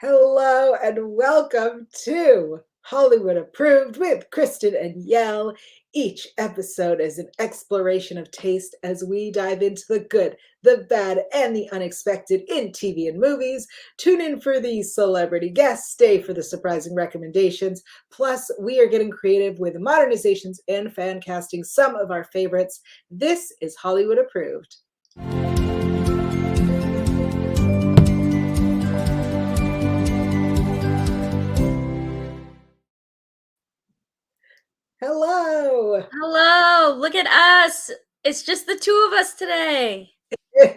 Hello and welcome to Hollywood Approved with Kristen and Yael. Each episode is an exploration of taste as we dive into the good, the bad, and the unexpected in TV and movies. Tune in for the celebrity guests, stay for the surprising recommendations. Plus, we are getting creative with modernizations and fan casting some of our favorites. This is Hollywood Approved. Hello. Hello, look at us. It's just the two of us today.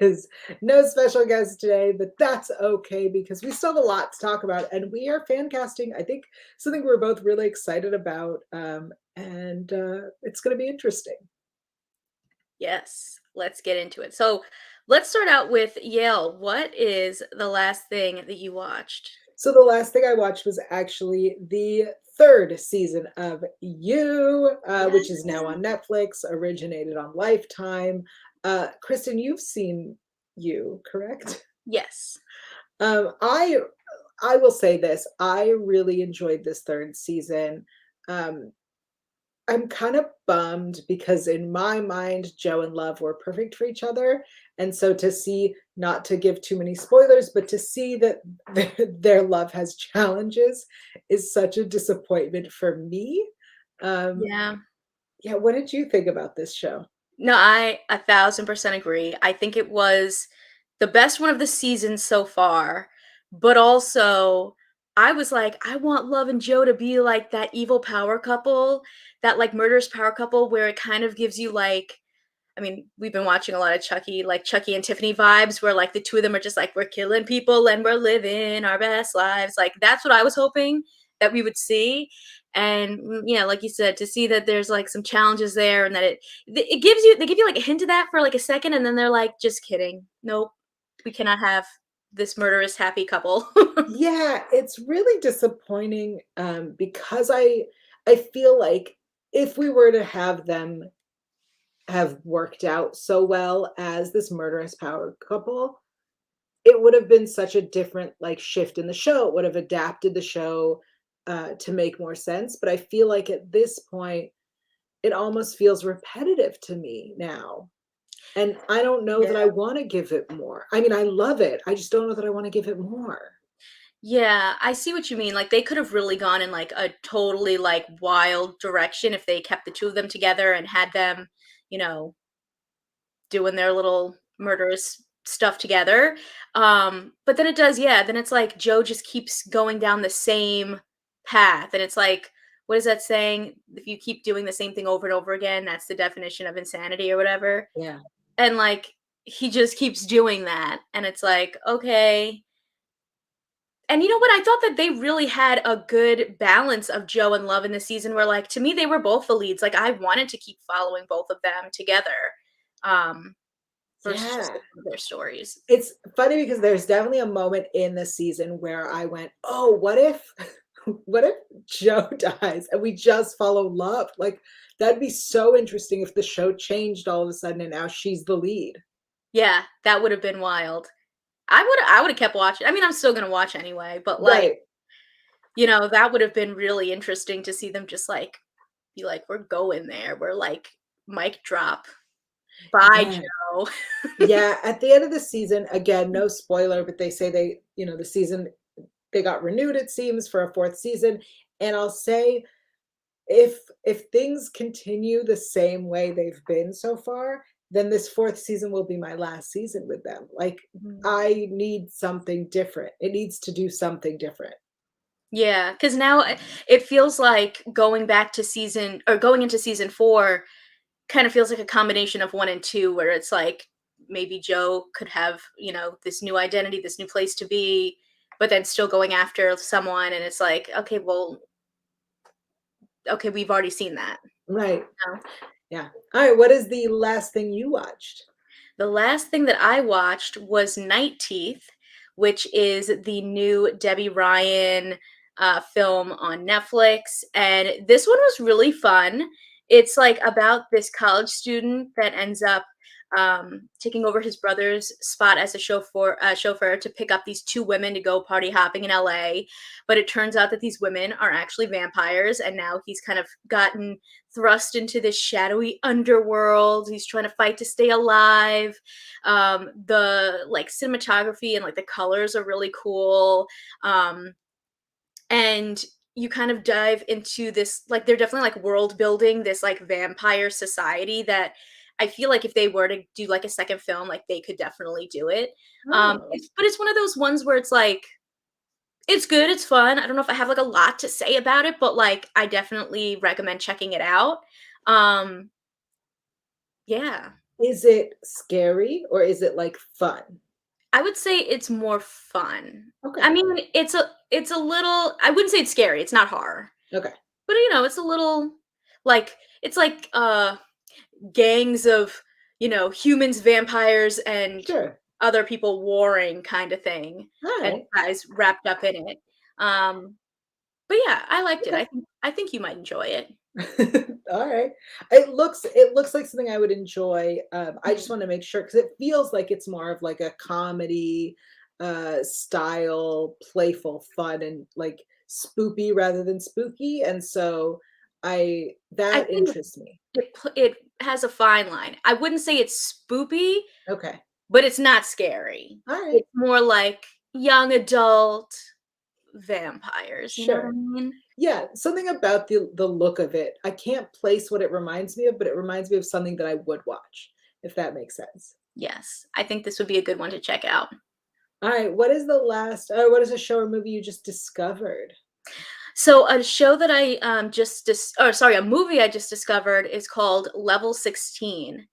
Is no special guest today, but that's okay because we still have a lot to talk about, and we are fan casting. I think something we're both really excited about, and it's going to be interesting. Yes, let's get into it. So let's start out with Yael. What is the last thing that you watched? So the last thing I watched was actually the third season of You, which is now on Netflix, originated on Lifetime. Kristen, you've seen You, correct? Yes. I will say this. I really enjoyed this third season. Um, I'm kind of bummed because in my mind, Joe and Love were perfect for each other. And so to see, not to give too many spoilers, but to see that their love has challenges is such a disappointment for me. Um, Yeah. yeah, what did you think about this show? No, I 1,000% agree. I think it was the best one of the season so far, but also I was like, I want Love and Joe to be like that evil power couple, that like murderous power couple where it kind of gives you like, I mean, we've been watching a lot of Chucky, like Chucky and Tiffany vibes, where like the two of them are just like, we're killing people and we're living our best lives. Like that's what I was hoping that we would see. And yeah, like you said, to see that there's like some challenges there and that it gives you, they give you like a hint of that for like a second, and then they're like, just kidding. Nope, we cannot have this murderous happy couple. Yeah, it's really disappointing because I feel like if we were to have them have worked out so well as this murderous power couple, it would have been such a different like shift in the show. It would have adapted the show to make more sense. But I feel like at this point, it almost feels repetitive to me now. And I don't know Yeah. that I want to give it more. I mean, I love it. I just don't know that I want to give it more. Yeah, I see what you mean. Like they could have really gone in like a totally like wild direction if they kept the two of them together and had them, you know, doing their little murderous stuff together. But then it does, yeah, then it's like Joe just keeps going down the same path. And it's like, what is that saying? If you keep doing the same thing over and over again, that's the definition of insanity or whatever. Yeah. And like he just keeps doing that. And it's like, okay. And you know what? I thought that they really had a good balance of Joe and Love in the season where like to me they were both the leads. Like I wanted to keep following both of them together. Um versus just Yeah. like one of their stories. It's funny because there's definitely a moment in the season where I went, "Oh, what if what if Joe dies and we just follow Love?" Like that'd be so interesting if the show changed all of a sudden and now she's the lead. Yeah, that would have been wild. I would have kept watching. I mean, I'm still gonna watch anyway, but like, Right. that would have been really interesting to see them just like be like, we're going there. We're like mic drop. Bye, Yeah. Joe. Yeah, at the end of the season, again, no spoiler, but they say the season they got renewed, it seems, for a fourth season. And I'll say if things continue the same way they've been so far, then this fourth season will be my last season with them. Like Mhm. I need something different. It needs to do something different. Yeah, because now it feels like going back to season or going into season 4 kind of feels like a combination of 1 and 2 where it's like maybe Joe could have, this new identity, this new place to be, but then still going after someone and it's like, okay, well, okay, we've already seen that. Right. You Yeah. All right. What is the last thing you watched? The last thing that I watched was Night Teeth, which is the new Debbie Ryan film on Netflix. And this one was really fun. It's like about this college student that ends up taking over his brother's spot as a chauffeur to pick up these two women to go party hopping in LA. But it turns out that these women are actually vampires, and now he's kind of gotten thrust into this shadowy underworld. He's trying to fight to stay alive. The like cinematography and like the colors are really cool. And you kind of dive into this, like, they're definitely like world building this like vampire society that I feel like if they were to do like a second film, like they could definitely do it. Oh, But it's one of those ones where it's like it's good, it's fun. I don't know if I have like a lot to say about it, but like I definitely recommend checking it out. Um, yeah, is it scary or is it like fun? I would say it's more fun. I Okay. mean, it's a little. I wouldn't say it's scary. It's not horror, Okay. but it's a little like it's like gangs of, humans, vampires, and Sure. other people warring kind of thing, All and right. guys wrapped up in it. Um, but yeah, I liked it. Okay. I think you might enjoy it. All right. It looks like something I would enjoy. I just Mhm. want to make sure because it feels like it's more of like a comedy style, playful fun and like spoopy rather than spooky. And so I I that think interests me. it has a fine line. I wouldn't say it's spoopy, Okay. but it's not scary. All right. It's more like young adult vampires, you know what I Sure. mean? Yeah, something about the look of it. I can't place what it reminds me of, but it reminds me of something that I would watch, if that makes sense. Yes, I think this would be a good one to check out. All right, what is a show or movie you just discovered? So a show that I or sorry, a movie I just discovered is called Level 16.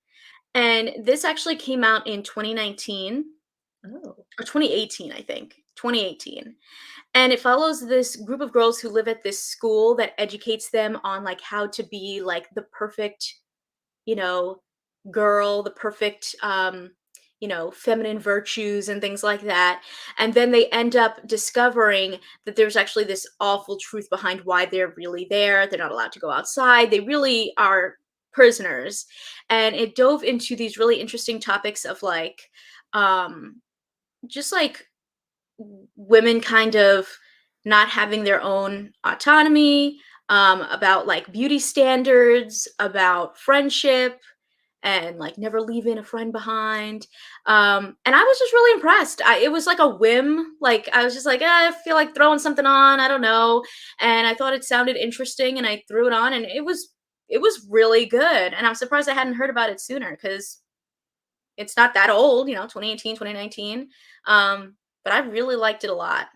And this actually came out in 2019 Oh, or 2018, I think. 2018. And it follows this group of girls who live at this school that educates them on like how to be like the perfect, you know, girl, the perfect, feminine virtues and things like that. And then they end up discovering that there's actually this awful truth behind why they're really there. They're not allowed to go outside. They really are prisoners. And it dove into these really interesting topics of like, um, just like women kind of not having their own autonomy, about like beauty standards, about friendship, and like never leaving a friend behind. And I was just really impressed. It was like a whim. Like I was just like, I feel like throwing something on. I don't know. And I thought it sounded interesting, and I threw it on, and it was really good. And I'm surprised I hadn't heard about it sooner because it's not that old. 2018, 2019. But I really liked it a lot.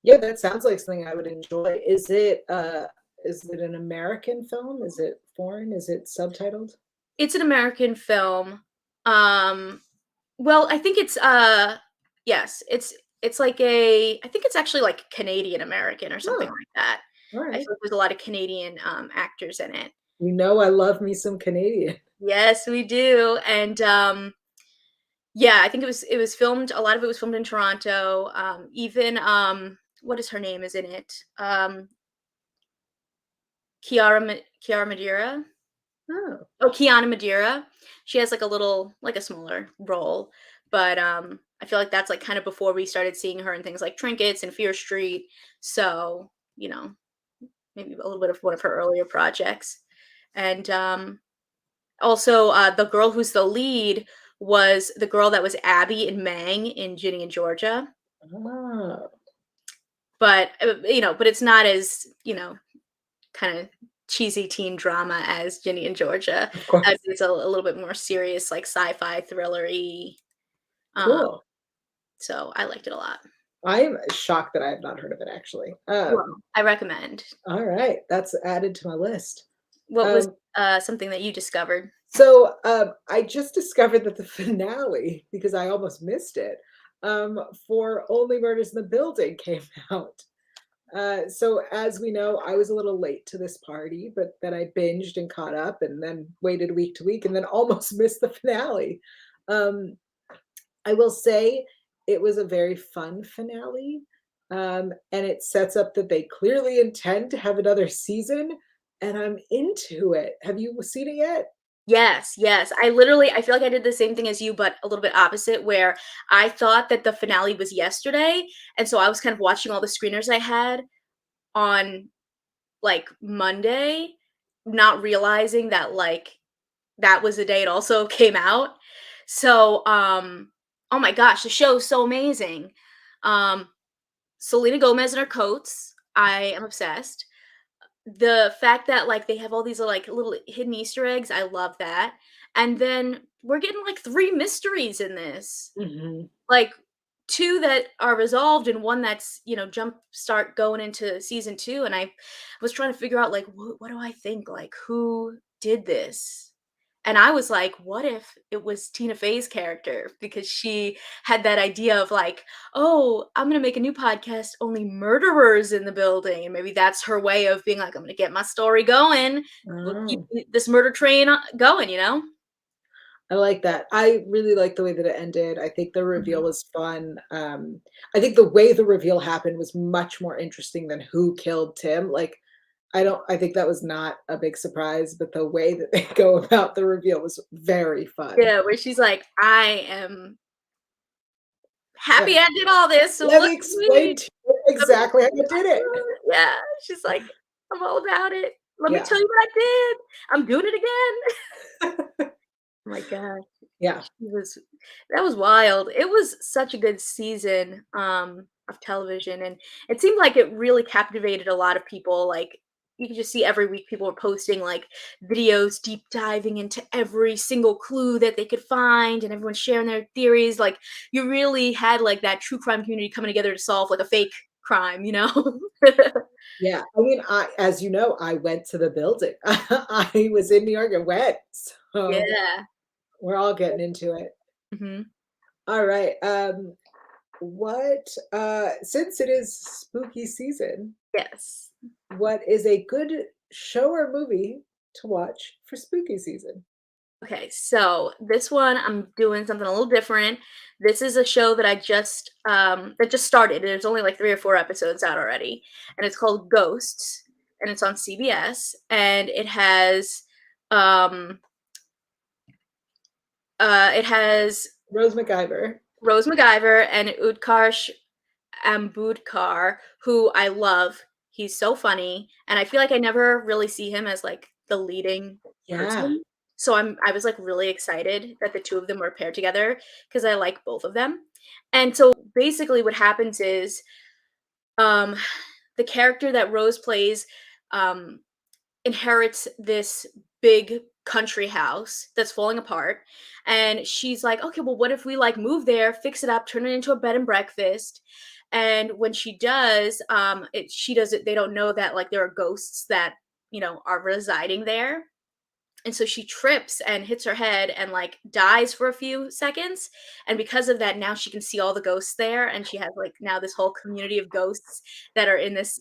yeah, that sounds like something I would enjoy. Is it an American film? Is it foreign? Is it subtitled? It's an American film. Um, well, I think it's yes, it's like I think it's actually like Canadian American or something Oh, like that. all I feel right. like there's a lot of Canadian actors in it. You know I love me some Canadian. Yes, we do. And yeah, I think it was filmed, a lot of it was filmed in Toronto. Even what is her name is in it? Kiara Madeira. Oh, Oh, Kiana Madeira. She has like a smaller role, but I feel like that's like kind of before we started seeing her in things like Trinkets and Fear Street. So, maybe a little bit of one of her earlier projects. And also the girl who's the lead was the girl that was Abby in Mang in Ginny and Georgia. oh, But but it's not as, kind of cheesy teen drama as Ginny and Georgia. of course. It's a little bit more serious, like sci-fi thrillery. Um, Cool. so I liked it a lot. I'm shocked that I have not heard of it actually. Well, I recommend. All right, that's added to my list. What was Um, something that you discovered? I just discovered that the finale, because I almost missed it, for Only Murders in the Building came out. So as we know, I was a little late to this party, but then I binged and caught up and then waited week to week and then almost missed the finale. Um, I will say it was a very fun finale. And it sets up that they clearly intend to have another season, and I'm into it. Have you seen it yet? Yes, yes. I feel like I did the same thing as you, but a little bit opposite, where I thought that the finale was yesterday, and so I was kind of watching all the screeners I had on, like, Monday, not realizing that, like, that was the day it also came out. So, oh my gosh, the show is so amazing. Um, Selena Gomez and her coats, I am obsessed. The fact that, like, they have all these, like, little hidden Easter eggs, I love that. And then we're getting, like, 3 mysteries in this. Mhm. Like, 2 that are resolved and 1 that's, jump start going into season 2, and I was trying to figure out, like, what do I think? Like, who did this? And I was like, "What if it was Tina Fey's character?" Because she had that idea of like, "Oh, I'm gonna make a new podcast, only murderers in the building," and maybe that's her way of being like, "I'm gonna get my story going. We'll keep Oh, this murder train going," you know? I like that. I really like the way that it ended. I think the reveal Mhm. was fun. I think the way the reveal happened was much more interesting than who killed Tim. Like, I think that was not a big surprise, but the way that they go about the reveal was very fun. Yeah, where she's like, "I am Yeah. happy I did all this, so Let look me at me. explain to you Let me exactly how tell you I what did I it. did." Yeah, she's like, "I'm all about it. Let me Yeah. tell you what I did. I'm doing it again." Oh my god. Yeah. She was that was wild. It was such a good season, of television, and it seemed like it really captivated a lot of people, like, you could just see every week people were posting, like, videos deep diving into every single clue that they could find, and everyone sharing their theories, like, you really had, like, that true crime community coming together to solve, like, a fake crime, you know? Yeah. I mean, as you know, I went to the building. I was in New York and went. So Yeah. we're all getting into it. Mhm. All right. Since it is spooky season, Yes. what is a good show or movie to watch for spooky season? Okay, so this one I'm doing something a little different. This is a show that just started. There's only like 3 or 4 episodes out already, and it's called Ghosts, and it's on CBS, and um it has Rose McIver. Rose McIver and Utkarsh Ambudkar, who I love. He's so funny, and I feel like I never really see him as, like, the leading Yeah. person. So I was, like, really excited that the 2 of them were paired together because I like both of them. And so, basically what happens is, um, the character that Rose plays, um, inherits this big country house that's falling apart, and she's like, "Okay, well, what if we, like, move there, fix it up, turn it into a bed and breakfast?" And when she does, she does it they don't know that, like, there are ghosts that, are residing there. And so she trips and hits her head and, like, dies for a few seconds, and because of that, now she can see all the ghosts there, and she has, like, now this whole community of ghosts that are in this,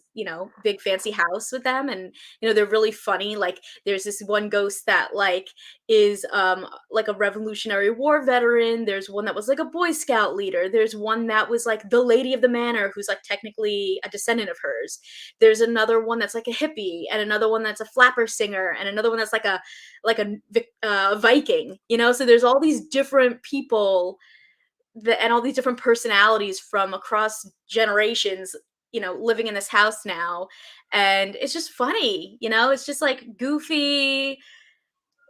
big fancy house with them, and, they're really funny. Like, there's this one ghost that, like, is, like, a Revolutionary War veteran. There's one that was, like, a Boy Scout leader. There's one that was, like, the lady of the manor who's, like, technically a descendant of hers. There's another one that's, like, a hippie, and another one that's a flapper singer, and another one that's, like a Viking, So there's all these different people and all these different personalities from across generations, living in this house now, and it's just funny, It's just like goofy.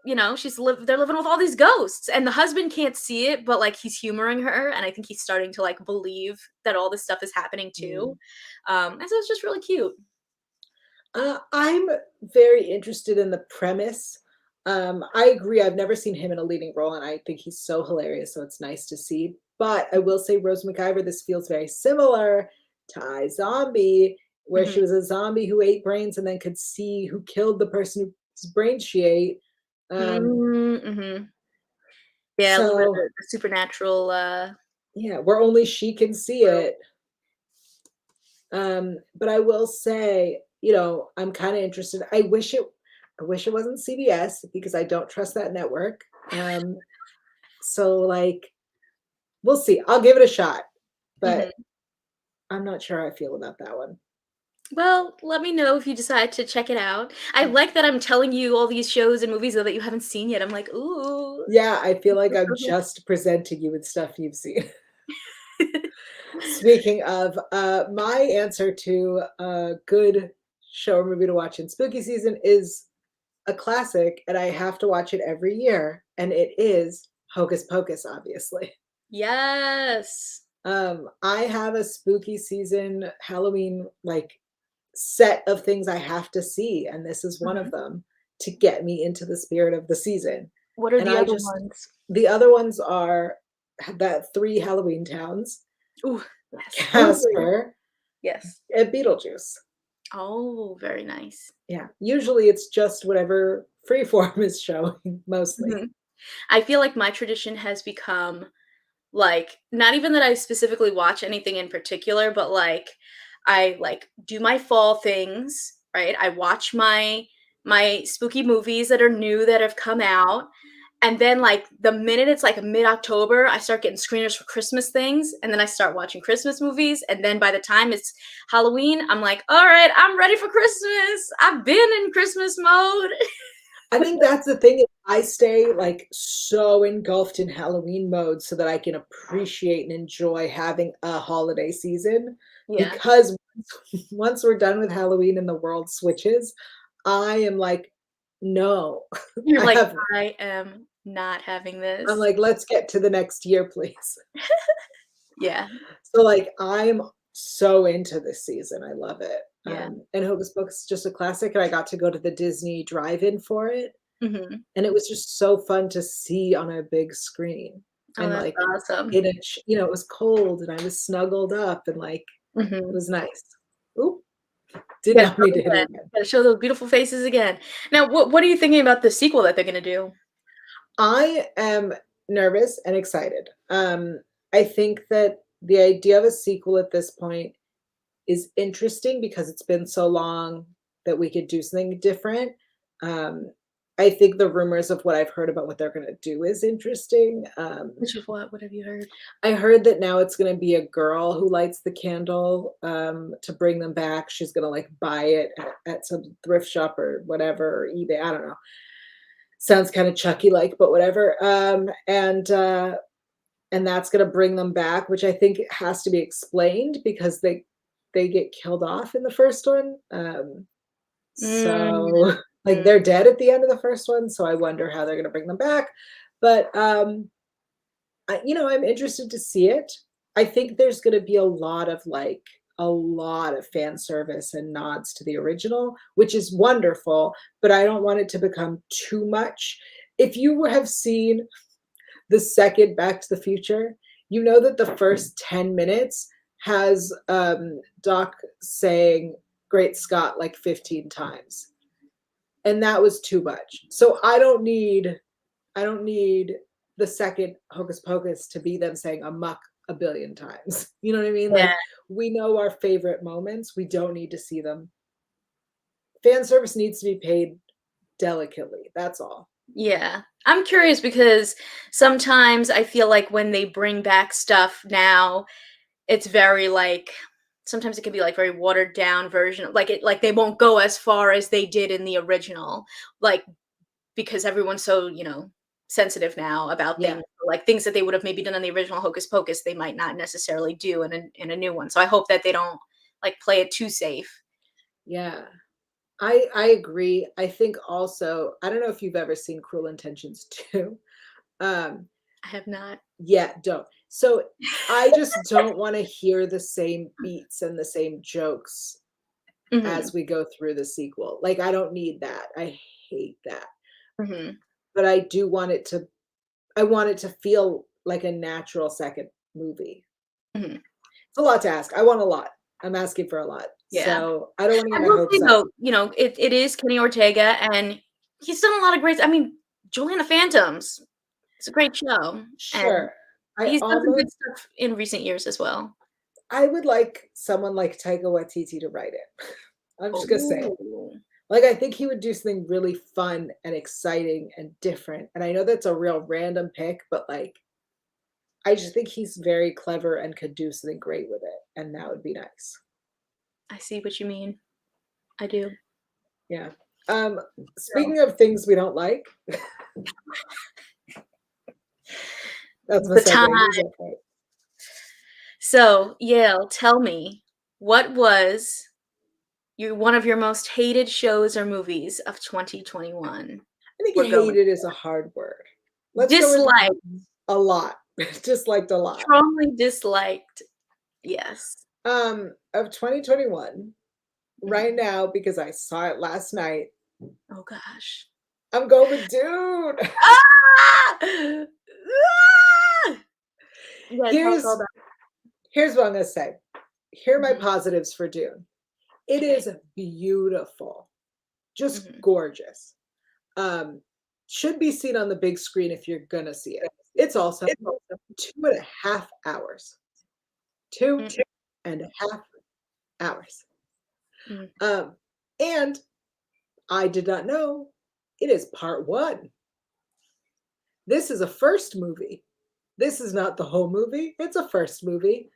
They're living with all these ghosts, and the husband can't see it, but like he's humoring her, and I think he's starting to like believe that all this stuff is happening too. Mm. And so it's just really cute. I'm very interested in the premise. I agree. I've never seen him in a leading role, and I think he's so hilarious. So it's nice to see. But I will say, Rose McIver, this feels very similar to iZombie, where Mhm. she was a zombie who ate brains and then could see who killed the person whose brain she ate. Um, Mhm. Yeah, a little bit of so the supernatural. yeah, where only she can see World. it. But I will say, I'm kind of interested. I wish it wasn't CBS because I don't trust that network. So like we'll see. I'll give it a shot, but Mhm. I'm not sure how I feel about that one. Well, let me know if you decide to check it out. I like that I'm telling you all these shows and movies, though, that you haven't seen yet. I'm like, "Ooh." Yeah, I feel like I'm just presenting you with stuff you've seen. Speaking of, my answer to a good show or movie to watch in spooky season is a classic, and I have to watch it every year, and it is Hocus Pocus, obviously. Yes. I have a spooky season Halloween, like, set of things I have to see, and this is one of Mhm. them to get me into the spirit of the season. What are And the I other just ones? the other ones are that 3 Halloween Towns, Ooh, yes. Those are great. Casper, Yes. and Beetlejuice. Oh, very nice. Yeah, usually it's just whatever Freeform is showing, mostly. Mhm. I feel like my tradition has become, like, not even that I specifically watch anything in particular, but, like, I, like, do my fall things, right? I watch my spooky movies that are new that have come out, and then, like, the minute it's, like, mid-October, I start getting screeners for Christmas things, and then I start watching Christmas movies, and then by the time it's Halloween, I'm like, "Alright, I'm ready for Christmas. I've been in Christmas mode." I think that's the thing is I stay, like, so engulfed in Halloween mode so that I can appreciate and enjoy having a holiday season, Yeah. because once we're done with Halloween and the world switches, I am like, "No." You're I like, have "I am not having I'm this." like, "Let's get to the next year, please." Yeah, So, like, I'm so into this season, I love it. yeah. And Hocus Pocus is just a classic, and I got to go to the Disney drive-in for it, Mhm. and it was just so fun to see on a big screen, Oh, and, that's like, awesome. in a it was cold, and I was snuggled up, and, like, it Mhm. was nice. Oop, did Gotta not show mean them to hit it again. again. Gotta show those beautiful faces again. Now, what are you thinking about the sequel that they're gonna do? I am nervous and excited. I think that the idea of a sequel at this point is interesting because it's been so long that we could do something different. Um, I think the rumors of what I've heard about what they're gonna do is interesting. Which is what? What have you heard? I heard that now it's gonna be a girl who lights the candle, to bring them back. She's gonna, like, buy it at some thrift shop or whatever, or eBay, I don't know. Sounds kinda Chucky-like, but whatever. And that's gonna bring them back, which I think has to be explained because they get killed off in the first one. So, Mm. like, they're dead at the end of the first one, so I wonder how they're gonna bring them back. But, I'm interested to see it. I think there's gonna be a lot of fan service and nods to the original, which is wonderful, but I don't want it to become too much. If you have seen the second Back to the Future, you know that the first 10 minutes has, Doc saying "Great Scott" like 15 times, and that was too much. So I don't need the second Hocus Pocus to be them saying "amok" a billion times. You know what I mean? Yeah, Like, we know our favorite moments, we don't need to see them. Fan service needs to be paid delicately, that's all. yeah. I'm curious because sometimes I feel like when they bring back stuff now, it's very, like, sometimes it can be, like, very watered down version like, they won't go as far as they did in the original, like, because everyone's so, sensitive now about Yeah, things, like, things that they would have maybe done in the original Hocus Pocus, they might not necessarily do in a new one, so I hope that they don't, like, play it too safe. yeah. I agree. I think also I don't know if you've ever seen Cruel Intentions 2. Um, I have not. yeah, don't. So, I just don't wanna hear the same beats and the same jokes Mhm, as we go through the sequel. Like, I don't need that. I hate that. mhm, But I want it to feel like a natural second movie. mhm. It's a lot to ask. I want a lot. I'm asking for a lot. Yeah. So, I don't wanna I get my will say hopes up. though, it is Kenny Ortega, and he's done a lot of great I mean, Julian the Phantoms, it's a great show, and Sure. I he's done some good almost stuff in recent years as well. I would like someone like Taika Waititi to write it. I'm just gonna say it. Oh. Like, I think he would do something really fun and exciting and different, and I know that's a real random pick, but, like, I just think he's very clever and could do something great with it, and that would be nice. I see what you mean. I do. Yeah. So Speaking of things we don't like, that's my the segue. time. You go for it. So, Yael, tell me, what was one of your most hated shows or movies of 2021? I think We're going hated is a hard word. Let's go with disliked, a lot. Disliked a lot. strongly disliked. Yes. Of 2021, right Mhm. now, because I saw it last night, Oh gosh. I'm going with Dune. Ah! Ah! Yeah, tell us all Here's about here's what I'm gonna say. Here are my mhm, positives for Dune. It okay. is beautiful, just Mhm. gorgeous. Should be seen on the big screen if you're gonna see it. It's also 2.5 hours. Two Mm, and a half hours. mm. Um, and I did not know it is part one. This is a first movie. This is not the whole movie. It's a first movie.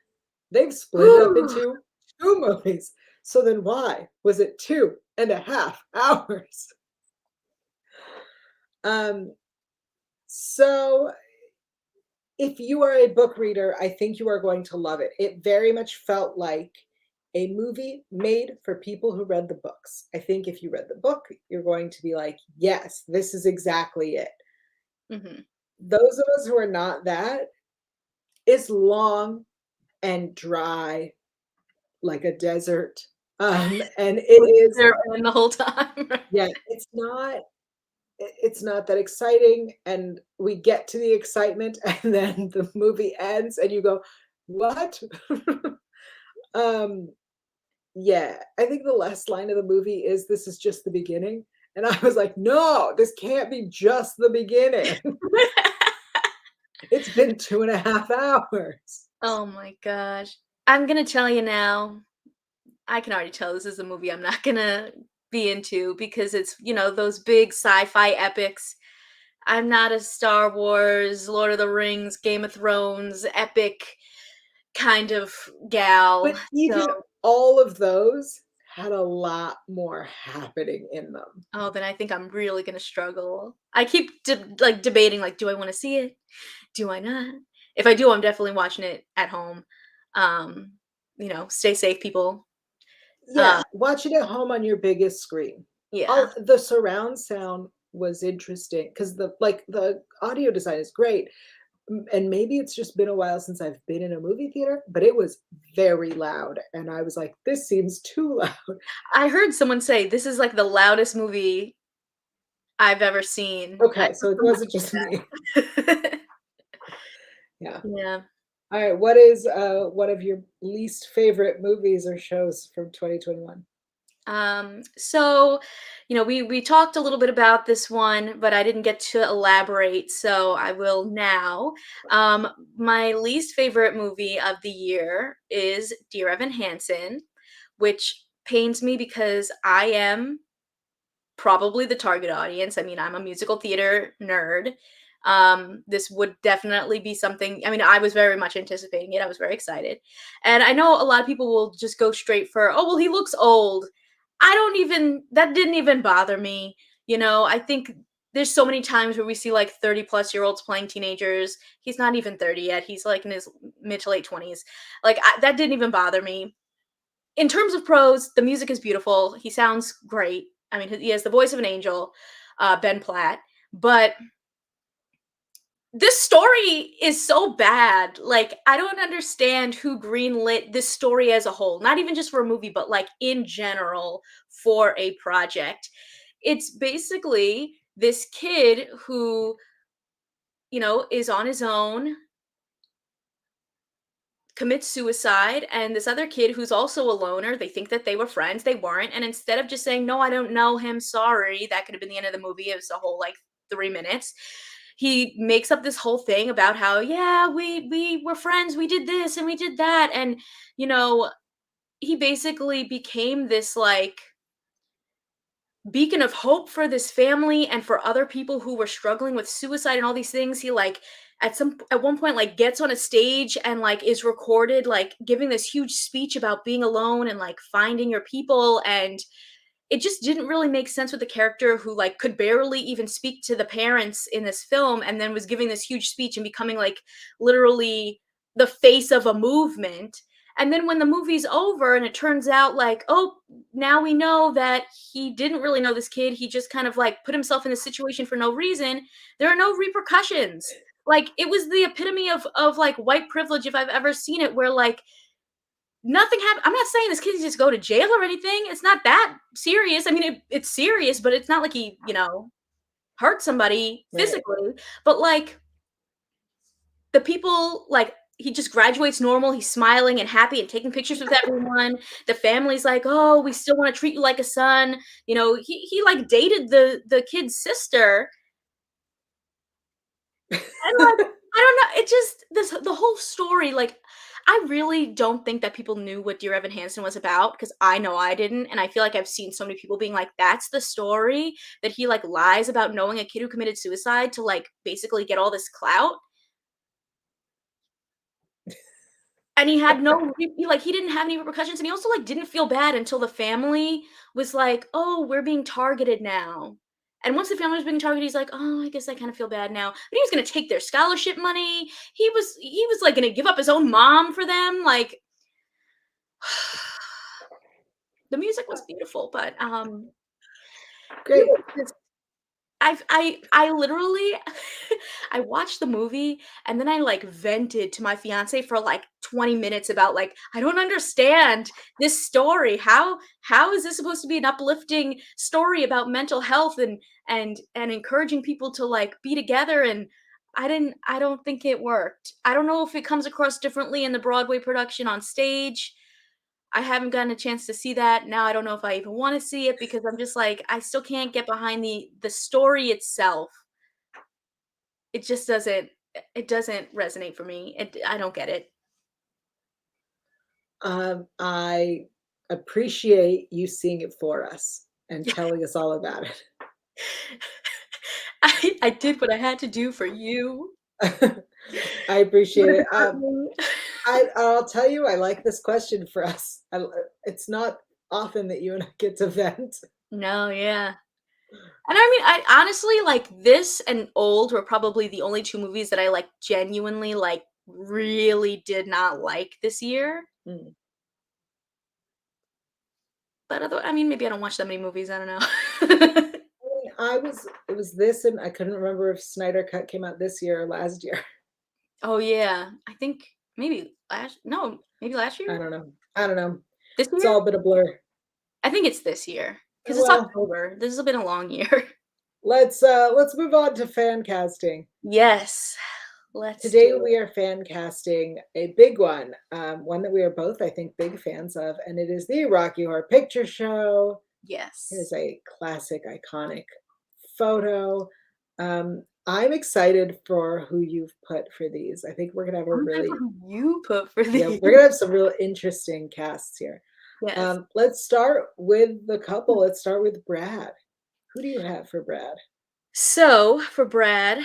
They've split it up Whew! into two movies. So then why was it 2.5 hours? Um, so if you are a book reader, I think you are going to love it. It very much felt like a movie made for people who read the books. I think if you read the book, you're going to be like, yes, this is exactly it. Mhm. Those of us who are not that, it's long and dry like a desert. And it Was is, there in the whole time? yeah, it's not that exciting. And we get to the excitement, and then the movie ends, and you go, what? um, yeah, I think the last line of the movie is, "This is just the beginning." And I was like, no, this can't be just the beginning. It's been 2.5 hours. Oh my gosh. I'm gonna tell you now, I can already tell this is a movie I'm not gonna be into because it's, those big sci-fi epics. I'm not a Star Wars, Lord of the Rings, Game of Thrones, epic kind of gal. But even So, all of those had a lot more happening in them. oh, then I think I'm really gonna struggle. I keep debating, like, do I want to see it? Do I not? If I do, I'm definitely watching it at home. Um, stay safe, people. Yeah, Uh, watch it at home on your biggest screen. yeah. All the surround sound was interesting because the audio design is great. And maybe it's just been a while since I've been in a movie theater, but it was very loud, and I was like, "This seems too loud." I heard someone say this is like the loudest movie I've ever seen. I Okay, heard so it someone wasn't just me. say that. Yeah. Yeah. All right, what is, one of your least favorite movies or shows from 2021? So, we talked a little bit about this one, but I didn't get to elaborate, so I will now. Um, my least favorite movie of the year is Dear Evan Hansen, which pains me because I am probably the target audience. I mean, I'm a musical theater nerd. This would definitely be something. I mean, I was very much anticipating it. I was very excited. And I know a lot of people will just go straight for, oh, well, he looks old. That didn't even bother me. I think there's so many times where we see like 30-plus-year-olds playing teenagers. He's not even 30 yet. He's like in his mid to late 20s. Like, that didn't even bother me. In terms of prose, the music is beautiful. He sounds great. I mean, he has the voice of an angel, Ben Platt. But this story is so bad. Like, I don't understand who greenlit this story as a whole. Not even just for a movie, but like in general for a project. It's basically this kid who, is on his own, commits suicide, and this other kid who's also a loner, they think that they were friends, they weren't, and instead of just saying, no, I don't know him, sorry, that could have been the end of the movie. It was a whole like 3 minutes. He makes up this whole thing about how, yeah, we were friends, we did this and we did that, and you know he basically became this like beacon of hope for this family and for other people who were struggling with suicide and all these things. He like at one point, like, gets on a stage and, like, is recorded, like, giving this huge speech about being alone and, like, finding your people, and it just didn't really make sense with the character who, like, could barely even speak to the parents in this film and then was giving this huge speech and becoming, like, literally the face of a movement. And then when the movie's over and it turns out, like, oh, now we know that he didn't really know this kid, he just kind of, like, put himself in this situation for no reason, there are no repercussions. Like, it was the epitome of, like, white privilege if I've ever seen it, where, like, nothing happened. I'm not saying this kid needs to go to jail or anything. It's not that serious. I mean, it's serious, but it's not like he, hurt somebody Right. physically. But, like, the people, like, he just graduates normal. He's smiling and happy and taking pictures with everyone. The family's like, "Oh, we still want to treat you like a son." He like dated the kid's sister, and, like, I don't know, it just the whole story, like, I really don't think that people knew what Dear Evan Hansen was about, because I know I didn't, and I feel like I've seen so many people being like, "That's the story?" That he, like, lies about knowing a kid who committed suicide to, like, basically get all this clout, and he had no he didn't have any repercussions, and he also, like, didn't feel bad until the family was like, "Oh, we're being targeted now." And once the family was being targeted, he's like, "Oh, I guess I kinda feel bad now." But he was gonna take their scholarship money. He was, like, gonna give up his own mom for them, like, the music was beautiful, but, it Great. was just I literally I watched the movie and then I, like, vented to my fiancé for, like, 20 minutes about, like, "I don't understand this story. How is this supposed to be an uplifting story about mental health and encouraging people to, like, be together?" And I don't think it worked. I don't know if it comes across differently in the Broadway production on stage. I haven't gotten a chance to see that. Now I don't know if I even wanna see it because I'm just like, I still can't get behind the story itself. It just doesn't resonate for me. I don't get it. I appreciate you seeing it for us and telling us all about I did what I had to do for you. it. I Would appreciate have it. been heartening. I'll tell you, I like this question for us. It's not often that you and I get to vent. No, yeah. And I mean, I honestly, like, this and Old were probably the only 2 movies that I, like, genuinely, like, really did not like this year. Mm. But other I mean, maybe I don't watch that many movies, I don't know. It was this, and I couldn't remember if Snyder Cut came out this year or last year. Oh, yeah. I think maybe last I year? don't know. I don't know. This It's year? all been a blur. I think it's this year because it's Well, October. This has been a long year. let's move on to fan casting. Yes. Let's do Today we it. are fan casting a big one, one that we are both, I think, big fans of, and it is the Rocky Horror Picture Show. It is Yes. a classic, iconic photo. I'm excited for who you've put for these. I think we're gonna have a I'm excited for really, who you put for yeah, these. we're gonna have some real interesting casts here. Yes. Let's start with the couple. Let's start with Brad. Who do you have for Brad? So, for Brad,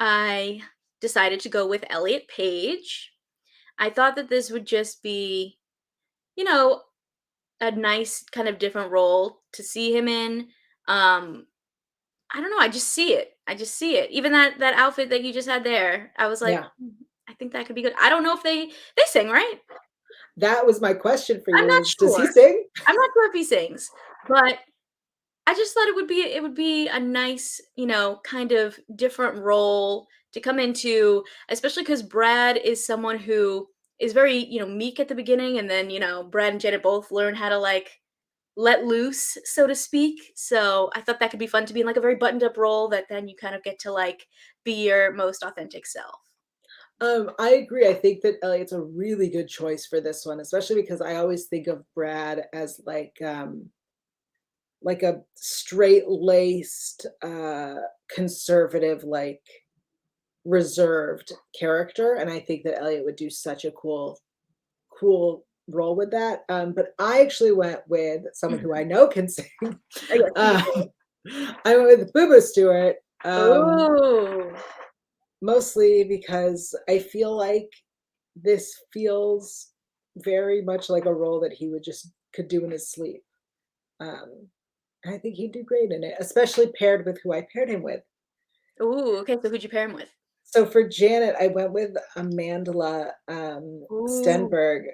I decided to go with Elliot Page. I thought that this would just be, you know, a nice kind of different role to see him in. Um, I don't know, I just see it. I just see it. Even that outfit that you just had there, I was like, Yeah, I think that could be good." I don't know if they sing, right? that was my question for I'm you not is, does he sure. sing? I'm not sure if he sings, but I just thought it would be a nice, kind of different role to come into, especially because Brad is someone who is very, meek at the beginning, and then, Brad and Janet both learn how to, like, let loose, so to speak. So I thought that could be fun to be in, like, a very buttoned up role that then you kind of get to, like, be your most authentic self. I agree. I think that Elliot's a really good choice for this one, especially because I always think of Brad as like a straight-laced, conservative, like reserved character, and I think that Elliot would do such a cool role with that. But I actually went with someone who I Mhm. know can sing. Oh, yeah, please Um, do. I went with Boo Boo Stewart. Ooh. Mostly because I feel like this feels very much like a role that he would just could do in his sleep. Um, I think he'd do great in it, especially paired with who I paired him with. Ooh, okay, so who'd you pair him with? So for Janet, I went with Amandla Ooh, Stenberg.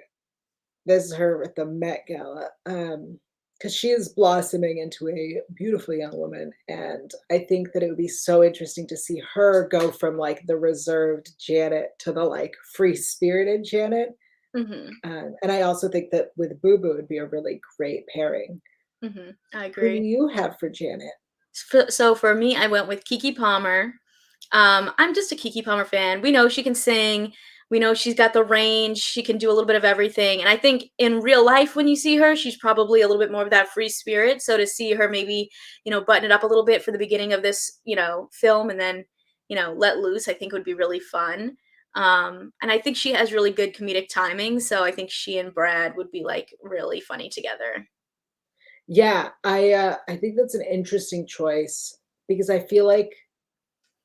This is her at the Met Gala, because she is blossoming into a beautiful young woman, and I think that it would be so interesting to see her go from, like, the reserved Janet to the, like, free-spirited Janet, mhm, and I also think that with Boo Boo, it'd be a really great pairing. I Who do agree. you have for Janet? So for me, I went with Kiki Palmer. I'm just a Kiki Palmer fan. We know she can sing. We know she's got the range. She can do a little bit of everything. And I think in real life, when you see her, she's probably a little bit more of that free spirit. So to see her maybe, button it up a little bit for the beginning of this, film and then, let loose, I think would be really fun. And I think she has really good comedic timing. So I think she and Brad would be like really funny together. Yeah, I think that's an interesting choice because I feel like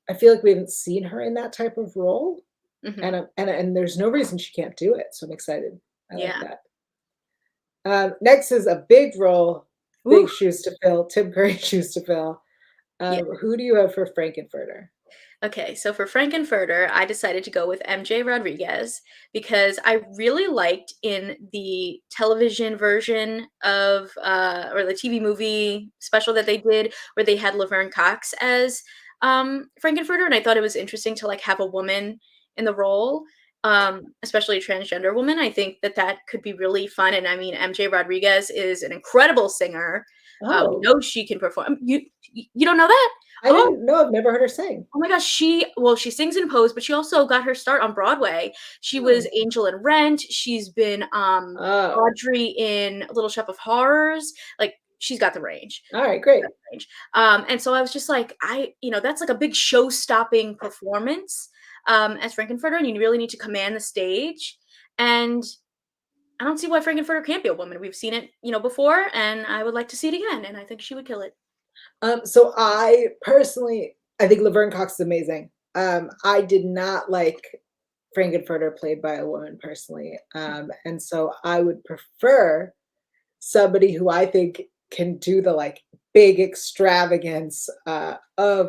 we haven't seen her in that type of role, and Hmm. and there's no reason she can't do it, so I'm excited. I like Yeah. that. Next is a big role, big Ooh. shoes to fill, Tim Curry shoes to fill. Yeah. Who do you have for Frankenfurter? Okay, so for Frankenfurter, I decided to go with MJ Rodriguez because I really liked in the television version of, or the TV movie special that they did, where they had Laverne Cox as Frankenfurter, and I thought it was interesting to like have a woman in the role, especially a transgender woman. I think that that could be really fun, and I mean, MJ Rodriguez is an incredible singer. We Oh, know she can perform. You don't know that? I Oh, didn't know. I've never heard her sing. oh my gosh, she sings in Pose, but she also got her start on Broadway. She was Oh, Angel in Rent, she's been, oh, Audrey in Little Shop of Horrors, like, she's got the range. all right, She's got great. the range. And so I was just like, that's like a big show-stopping performance, as Frankenfurter, and you really need to command the stage, and I don't see why Frankenfurter can't be a woman. We've seen it, before, and I would like to see it again, and I think she would kill it. So I personally, I think Laverne Cox is amazing. I did not like Frankenfurter played by a woman personally, and so I would prefer somebody who I think can do the, like, big extravagance, of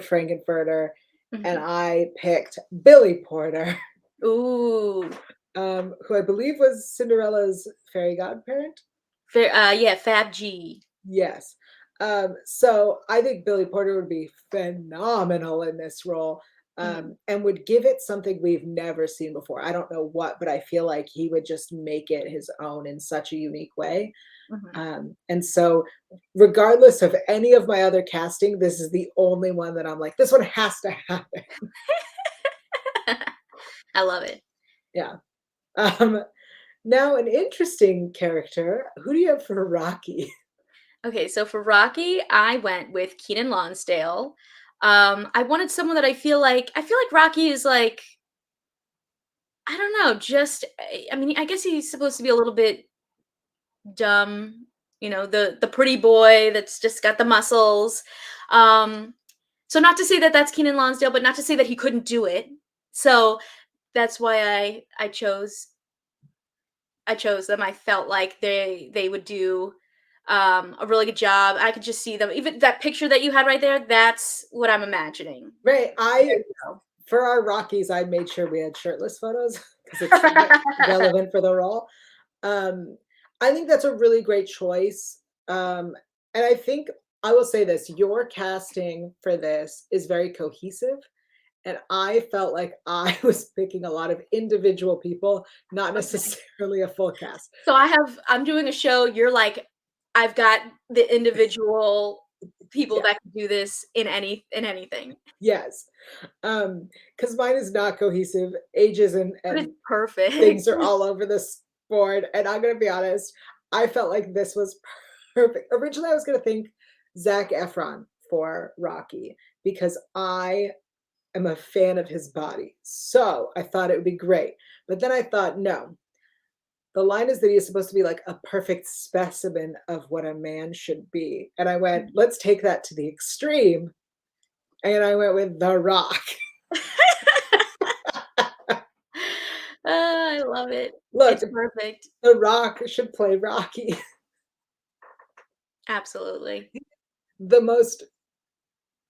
Frankenfurter, and Mhm. I picked Billy Porter, Ooh. who I believe was Cinderella's fairy godparent? Yeah, Fab G. Yes. So I think Billy Porter would be phenomenal in this role, Mhm, and would give it something we've never seen before. I don't know what, but I feel like he would just make it his own in such a unique way. mhm. And so, regardless of any of my other casting, this is the only one that I'm like, this one has to happen. I love it. Yeah. Um, Now, an interesting character. Who do you have for Rocky? Okay, so for Rocky, I went with Keenan Lonsdale. I wanted someone that I feel like Rocky is like, I don't know, just I mean, I guess he's supposed to be a little bit dumb, the pretty boy that's just got the muscles. Um, so not to say that that's Keenan Lonsdale, but not to say that he couldn't do it. So that's why I chose them. I felt like they would do a really good job. I could just see them. Even that picture that you had right there, that's what I'm imagining. Right. There I you go. For our Rockies, I made sure we had shirtless photos because it's relevant for the role. Um, I think that's a really great choice. And I think I will say this, your casting for this is very cohesive. And I felt like I was picking a lot of individual people, not Okay. necessarily a full cast. So I'm doing a show, you're like, I've got the individual people Yeah, that can do this in anything. yes. Because mine is not cohesive. Ages But it's and perfect. things are all over this board. And I'm gonna be honest, I felt like this was perfect. Originally, I was gonna think Zac Efron for Rocky because I am a fan of his body. So I thought it would be great. But then I thought, no, the line is that he is supposed to be like a perfect specimen of what a man should be. And I went, let's take that to the extreme. And I went with The Rock. I love it. Look, It's perfect. The Rock should play Rocky. Absolutely. The most,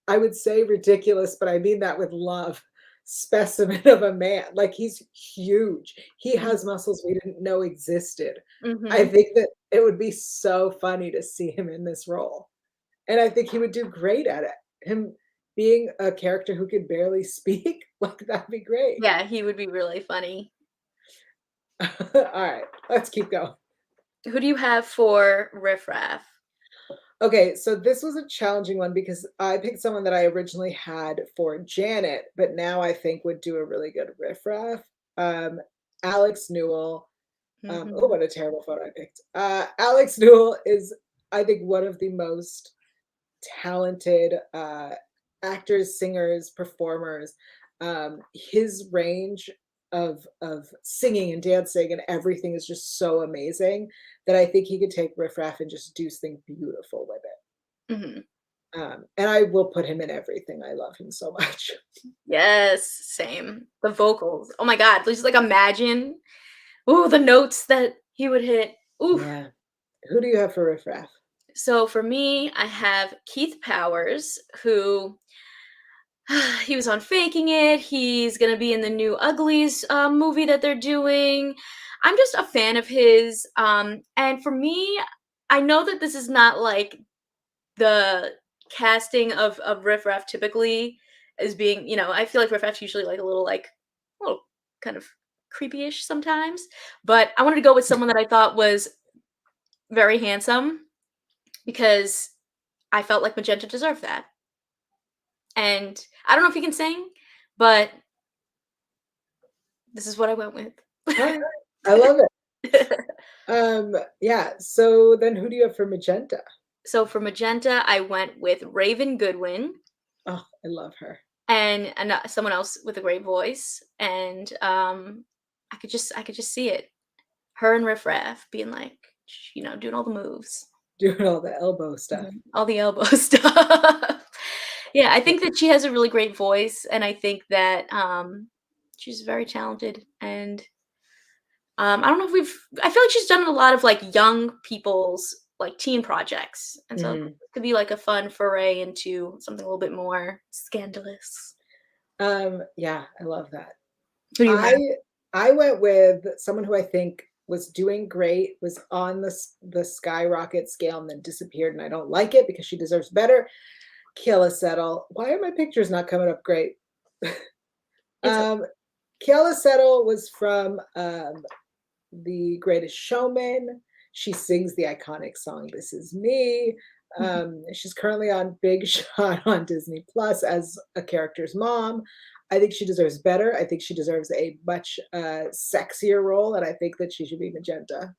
I would say ridiculous, but I mean that with love, specimen of a man. Like, he's huge. He has muscles we didn't know existed. I Mhm. think that it would be so funny to see him in this role, and I think he would do great at it. Him being a character who could barely speak, like, that'd be great. Yeah, he would be really funny. Alright, let's keep going. Who do you have for Riff Raff? Okay, so this was a challenging one because I picked someone that I originally had for Janet, but now I think would do a really good riffraff. Alex Newell. Oh, Mhm. what a terrible photo I picked. Alex Newell is, I think, one of the most talented actors, singers, performers. His range of singing and dancing and everything is just so amazing that I think he could take Riff Raff and just do something beautiful with it. Mhm. And I will put him in everything. I love him so much. Yes, same. The vocals. Oh my god, just, like, imagine, ooh, the notes that he would hit. Ooh. Yeah. Who do you have for Riff Raff? So for me, I have Keith Powers, who he was on Faking It. He's gonna be in the new Uglies movie that they're doing. I'm just a fan of his. And for me, I know that this is not like the casting of Riff Raff typically as being, I feel like Riff Raff's usually a little kind of creepy-ish sometimes. But I wanted to go with someone that I thought was very handsome because I felt like Magenta deserved that. And I don't know if he can sing, but this is what I went with. Alright. I love it. Yeah, so then who do you have for Magenta? So for Magenta, I went with Raven Goodwin Oh, I love her. and someone else with a great voice, and I could just see it. Her and Riff Raff being like, doing all the moves, Doing all the elbow stuff. all the elbow stuff. Yeah, I think that she has a really great voice, and I think that she's very talented. And I don't know if I feel like she's done a lot of like young people's like teen projects, and so it Mhm. could be like a fun foray into something a little bit more scandalous. Yeah, I love that. Who do you I have? I went with someone who I think was doing great, was on the skyrocket scale and then disappeared, and I don't like it because she deserves better. Keala Settle. Why are my pictures not coming up great? It's Um, Keala Settle was from The Greatest Showman. She sings the iconic song "This Is Me." She's currently on Big Shot on Disney Plus as a character's mom. I think she deserves better. I think she deserves a much sexier role, and I think that she should be Magenta.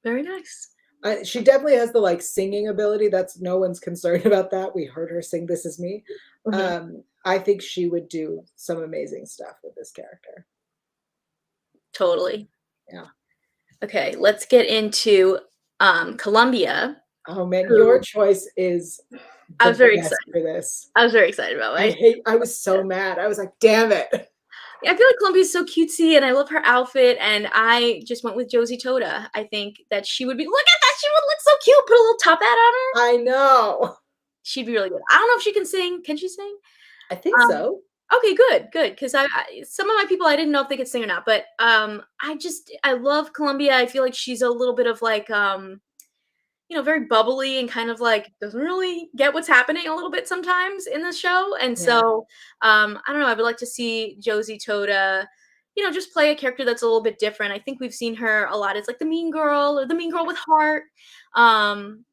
very nice. She definitely has the like singing ability. That's no one's concerned about that. We heard her sing "This Is Me." Mhm. I think she would do some amazing stuff with this character. Totally. Yeah. Okay, let's get into Columbia. Oh man, your Who choice is I was the very best excited. for this. I was very excited about. Right? I was so mad. I was like, "Damn it." Yeah, I feel like Columbia's so cutesy, and I love her outfit. And I just went with Josie Toda. I think that she would be. Look at that! She would look so cute. Put a little top hat on her. I know. She'd be really good. I don't know if she can sing. Can she sing? I think Um, so. okay, good, good. Because some of my people I didn't know if they could sing or not. But I love Columbia. I feel like she's a little bit of like very bubbly and kind of like doesn't really get what's happening a little bit sometimes in the show. And Yeah. so I don't know, I would like to see Josie Toda, just play a character that's a little bit different. I think we've seen her a lot as like the mean girl or the mean girl with heart. Um,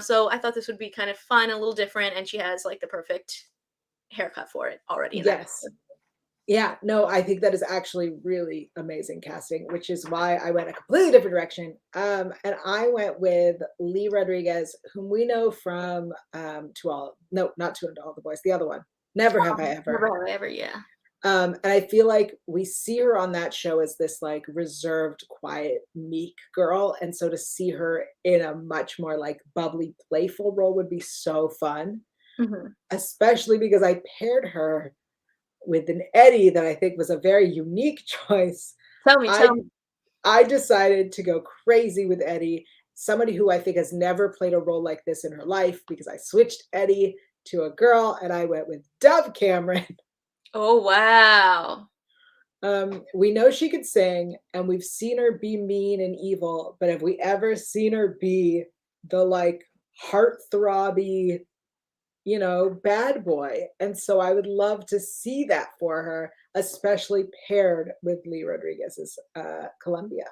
so I thought this would be kind of fun, a little different, and she has like the perfect haircut for it already in that. Yes. Yeah, no, I think that is actually really amazing casting, which is why I went a completely different direction. And I went with Lee Rodriguez, whom we know from To All, no, not To All the Boys, the other one. Never Have I Ever. Never have I ever, yeah. And I feel like we see her on that show as this like reserved, quiet, meek girl. And so to see her in a much more like bubbly, playful role would be so fun, Mhm. especially because I paired her with an Eddie that I think was a very unique choice. Tell me, I tell me. I decided to go crazy with Eddie, somebody who I think has never played a role like this in her life because I switched Eddie to a girl and I went with Dove Cameron. Oh, wow. We know she could sing and we've seen her be mean and evil, but have we ever seen her be the like heartthrobby, bad boy? And so I would love to see that for her, especially paired with Lee Rodriguez's Columbia.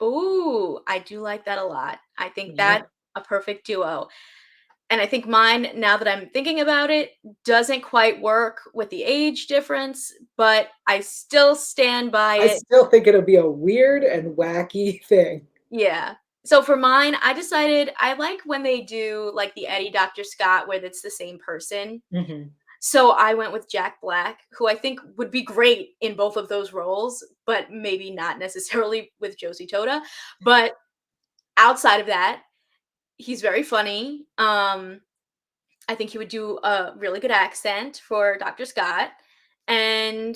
Ooh, I do like that a lot. I think Yeah. that's a perfect duo. And I think mine, now that I'm thinking about it, doesn't quite work with the age difference, but I still stand by I it. still think it'll be a weird and wacky thing. Yeah. So for mine, I decided I like when they do like the Eddie Dr. Scott where it's the same person. Mhm. So I went with Jack Black, who I think would be great in both of those roles, but maybe not necessarily with Josie Todd. But outside of that, he's very funny. I think he would do a really good accent for Dr. Scott. And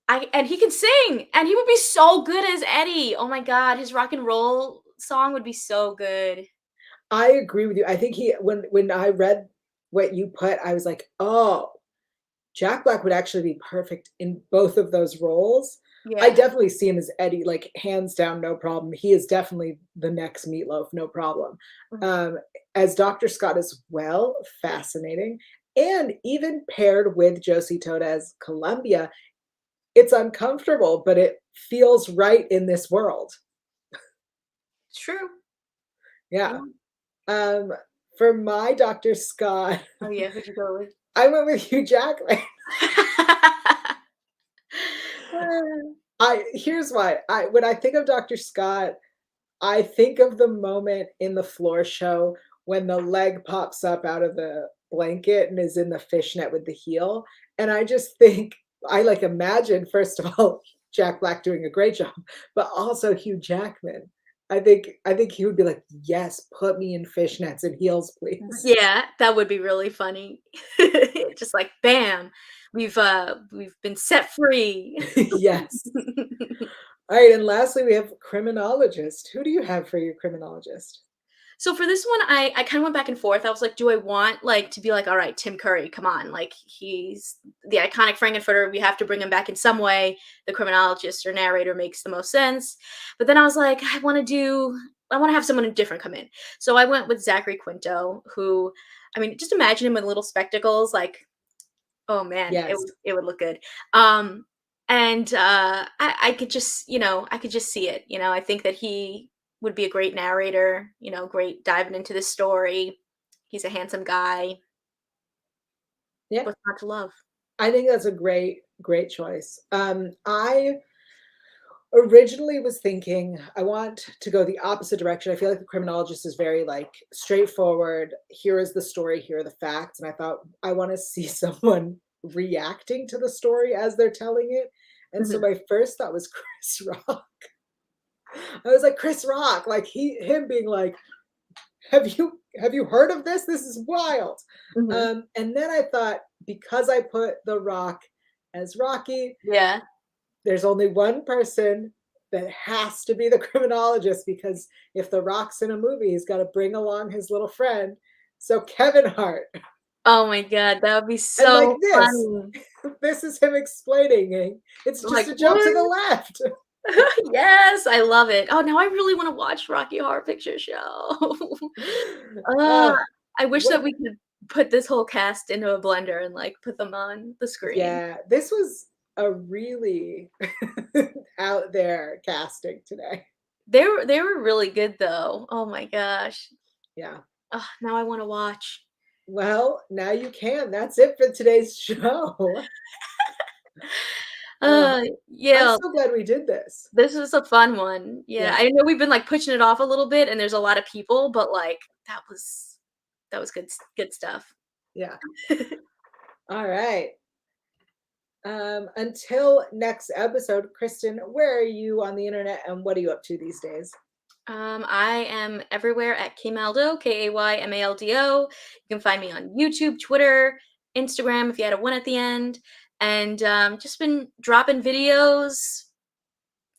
and he can sing, and he would be so good as Eddie. Oh my god, his rock and roll song would be so good. I agree with you. I think when I read what you put, I was like, "Oh, Jack Black would actually be perfect in both of those roles." I Yeah. definitely see him as Eddie, like, hands down, no problem. He is definitely the next Meatloaf, no problem. Mhm. Um, as Dr. Scott as well, fascinating. And even paired with Josie Todd as Columbia, it's uncomfortable, but it feels right in this world. It's true. Yeah. Yeah. Um, for my Dr. Scott, Oh, yeah, who'd you go with? I went with Hugh Jackman. I here's why. I when I think of Dr. Scott, I think of the moment in the floor show when the leg pops up out of the blanket and is in the fishnet with the heel, and I just think I, like, imagine, first of all, Jack Black doing a great job, but also Hugh Jackman. I think he would be like, "Yes, put me in fishnets and heels, please." Yeah, that would be really funny. Just like, bam, we've been set free. Yes. Alright, and lastly, we have criminologist. Who do you have for your criminologist? So for this one, I kind of went back and forth. I was like, do I want like to be like, all right, Tim Curry, come on, like he's the iconic Frankenfurter. We have to bring him back in some way. The criminologist or narrator makes the most sense. But then I was like, I want to have someone different come in. So I went with Zachary Quinto, who, I mean, just imagine him with little spectacles, like, oh man, Yes. it would look good. Um, and I could just, I could just see it. I think that he would be a great narrator. Great diving into the story. He's a handsome guy. Yeah, What's not to love? I think that's a great, great choice. I originally was thinking I want to go the opposite direction. I feel like the criminologist is very like straightforward. Here is the story, here are the facts. And I thought I want to see someone reacting to the story as they're telling it. And so Mhm, my first thought was Chris Rock. I was like, Chris Rock, like him being like, have you heard of this? This is wild. mhm. And then I thought, because I put The Rock as Rocky, Yeah. there's only one person that has to be the criminologist because if The Rock's in a movie, he's got to bring along his little friend. So Kevin Hart. Oh my god, that would be And like so this, funny. this is him explaining it's just Like a jump to the what? left. Yes, I love it. Oh, now I really want to watch Rocky Horror Picture Show. uh, uh, I wish that what we could put this whole cast into a blender and like put them on the screen. Yeah, this was a really out there casting today. They were really good though. Oh my gosh. Yeah. Oh, now I want to watch. Well, now you can. That's it for today's show. Uh, Uh, I'm yeah, so glad we did this. this is a fun one. Yeah, Yeah. I know we've been like pushing it off a little bit, and there's a lot of people, but like that was good stuff. Yeah. All right. Until next episode, Kristen, where are you on the internet and what are you up to these days? I am everywhere at Kaymaldo, Kaymaldo. You can find me on YouTube, Twitter, Instagram if you had a one at the end. and just been dropping videos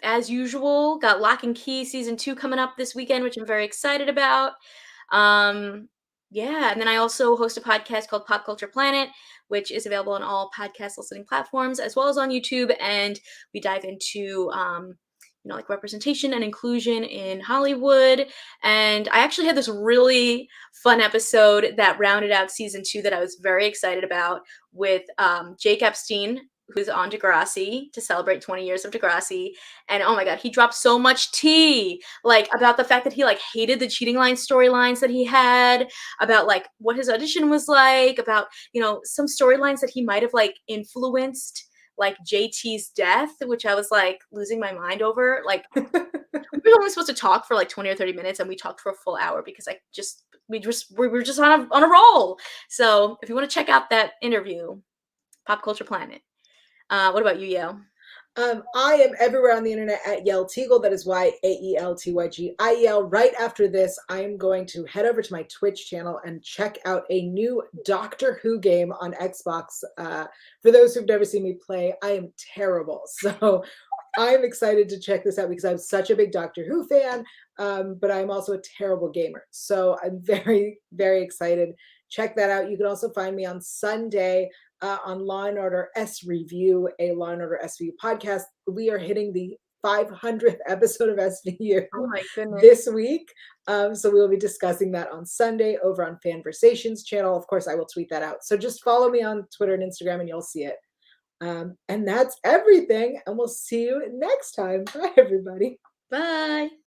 as usual. Got Lock and Key season 2 coming up this weekend, which I'm very excited about. Yeah, and then I also host a podcast called Pop Culture Planet, which is available on all podcast listening platforms as well as on YouTube. And we dive into like representation and inclusion in Hollywood. And I actually had this really fun episode that rounded out season 2 that I was very excited about with Jake Epstein, who's on Degrassi to celebrate 20 years of Degrassi. And oh my God, he dropped so much tea, like about the fact that he like hated the cheating line storylines that he had, about like what his audition was like, about, some storylines that he might have like influenced, like JT's death, which I was like losing my mind over. Like we were only supposed to talk for like 20 or 30 minutes and we talked for a full hour because we were just on a roll. So if you want to check out that interview, Pop Culture Planet. What about you, Yael? I am everywhere on the internet at Yael Tygiel. That is YAELTYG. IEL. Right after this, I am going to head over to my Twitch channel and check out a new Doctor Who game on Xbox. For those who've never seen me play, I am terrible. So I'm excited to check this out because I'm such a big Doctor Who fan, but I'm also a terrible gamer. So I'm very, very excited. Check that out. You can also find me on Sunday on Law and Order S Review, a Law and Order SVU podcast. We are hitting the 500th episode of SVU Oh my goodness. this week. So we will be discussing that on Sunday over on Fanversations channel. Of course, I will tweet that out. So just follow me on Twitter and Instagram and you'll see it. And that's everything. And we'll see you next time. Bye, everybody. Bye.